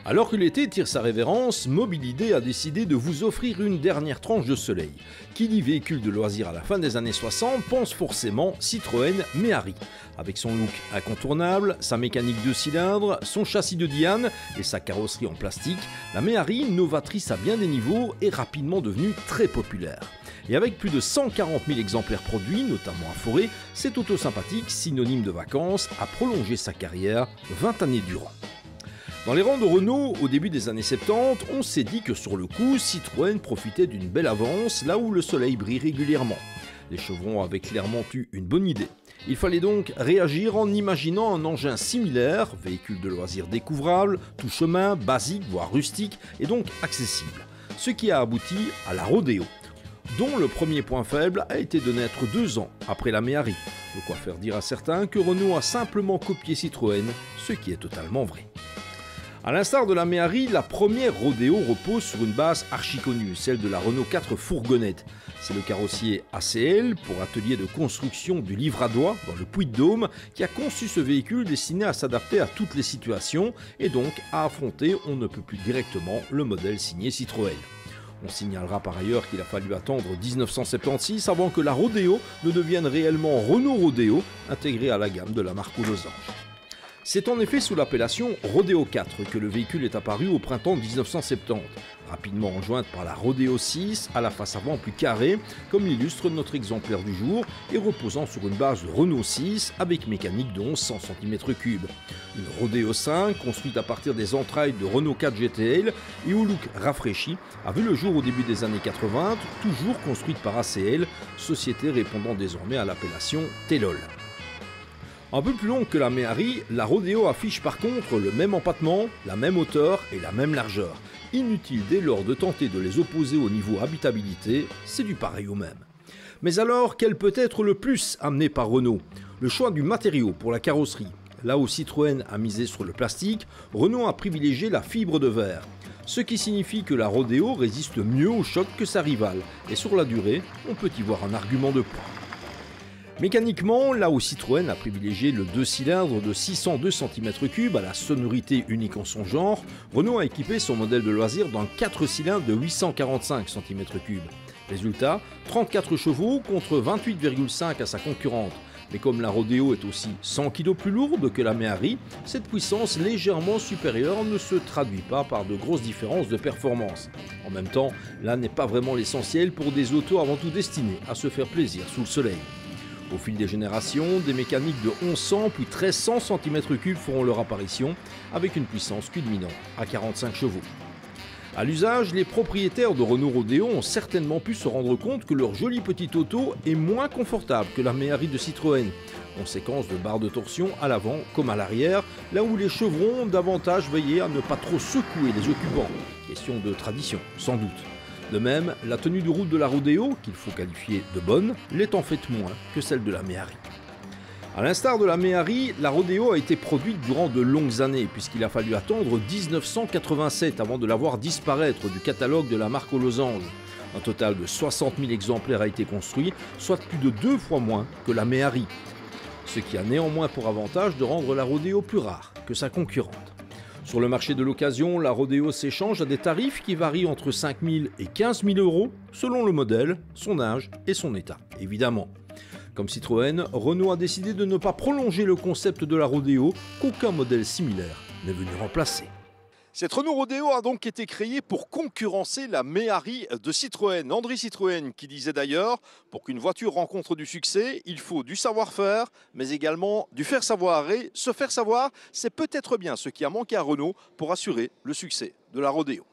Alors que l'été tire sa révérence, Mobilidé a décidé de vous offrir une dernière tranche de soleil. Qui dit véhicule de loisirs à la fin des années 60 pense forcément Citroën Méhari. Avec son look incontournable, sa mécanique 2 cylindres, son châssis de Diane et sa carrosserie en plastique, la Méhari, novatrice à bien des niveaux, est rapidement devenue très populaire. Et avec plus de 140 000 exemplaires produits, notamment à Forêt, cette auto sympathique, synonyme de vacances, a prolongé sa carrière 20 années durant. Dans les rangs de Renault, au début des années 70, on s'est dit que sur le coup, Citroën profitait d'une belle avance là où le soleil brille régulièrement. Les chevrons avaient clairement eu une bonne idée. Il fallait donc réagir en imaginant un engin similaire, véhicule de loisirs découvrable, tout chemin, basique, voire rustique, et donc accessible. Ce qui a abouti à la Rodeo, dont le premier point faible a été de naître 2 ans après la Méhari. De quoi faire dire à certains que Renault a simplement copié Citroën, ce qui est totalement vrai. A l'instar de la Méhari, la première Rodeo repose sur une base archi connue, celle de la Renault 4 fourgonnette. C'est le carrossier ACL, pour atelier de construction du Livradois, dans le Puy-de-Dôme, qui a conçu ce véhicule destiné à s'adapter à toutes les situations et donc à affronter on ne peut plus directement le modèle signé Citroën. On signalera par ailleurs qu'il a fallu attendre 1976 avant que la Rodeo ne devienne réellement Renault Rodeo, intégrée à la gamme de la marque aux losanges. C'est en effet sous l'appellation Rodeo 4 que le véhicule est apparu au printemps 1970, rapidement enjointe par la Rodeo 6 à la face avant plus carrée, comme l'illustre notre exemplaire du jour, et reposant sur une base de Renault 6 avec mécanique de 1100 cm3. Une Rodeo 5, construite à partir des entrailles de Renault 4 GTL et au look rafraîchi, a vu le jour au début des années 80, toujours construite par ACL, société répondant désormais à l'appellation Tellol. Un peu plus longue que la Méhari, la Rodeo affiche par contre le même empattement, la même hauteur et la même largeur. Inutile dès lors de tenter de les opposer au niveau habitabilité, c'est du pareil au même. Mais alors, quel peut être le plus amené par Renault? Le choix du matériau pour la carrosserie. Là où Citroën a misé sur le plastique, Renault a privilégié la fibre de verre. Ce qui signifie que la Rodeo résiste mieux au choc que sa rivale. Et sur la durée, on peut y voir un argument de poids. Mécaniquement, là où Citroën a privilégié le 2 cylindres de 602 cm3 à la sonorité unique en son genre, Renault a équipé son modèle de loisir d'un 4 cylindres de 845 cm3. Résultat, 34 chevaux contre 28,5 à sa concurrente. Mais comme la Rodeo est aussi 100 kg plus lourde que la Méhari, cette puissance légèrement supérieure ne se traduit pas par de grosses différences de performance. En même temps, là n'est pas vraiment l'essentiel pour des autos avant tout destinées à se faire plaisir sous le soleil. Au fil des générations, des mécaniques de 1100 puis 1300 cm3 feront leur apparition avec une puissance culminant à 45 chevaux. À l'usage, les propriétaires de Renault Rodeo ont certainement pu se rendre compte que leur jolie petite auto est moins confortable que la Méhari de Citroën. Conséquence de barres de torsion à l'avant comme à l'arrière, là où les chevrons ont davantage veillé à ne pas trop secouer les occupants. Question de tradition, sans doute. De même, la tenue de route de la Rodeo, qu'il faut qualifier de bonne, l'est en fait moins que celle de la Méhari. A l'instar de la Méhari, la Rodeo a été produite durant de longues années, puisqu'il a fallu attendre 1987 avant de la voir disparaître du catalogue de la marque aux losanges. Un total de 60 000 exemplaires a été construit, soit plus de 2 fois moins que la Méhari, ce qui a néanmoins pour avantage de rendre la Rodeo plus rare que sa concurrente. Sur le marché de l'occasion, la Rodeo s'échange à des tarifs qui varient entre 5 000 et 15 000 euros selon le modèle, son âge et son état, évidemment. Comme Citroën, Renault a décidé de ne pas prolonger le concept de la Rodeo qu'aucun modèle similaire n'est venu remplacer. Cette Renault Rodeo a donc été créée pour concurrencer la Méhari de Citroën. André Citroën qui disait d'ailleurs, pour qu'une voiture rencontre du succès, il faut du savoir-faire, mais également du faire savoir. Et se faire savoir, c'est peut-être bien ce qui a manqué à Renault pour assurer le succès de la Rodeo.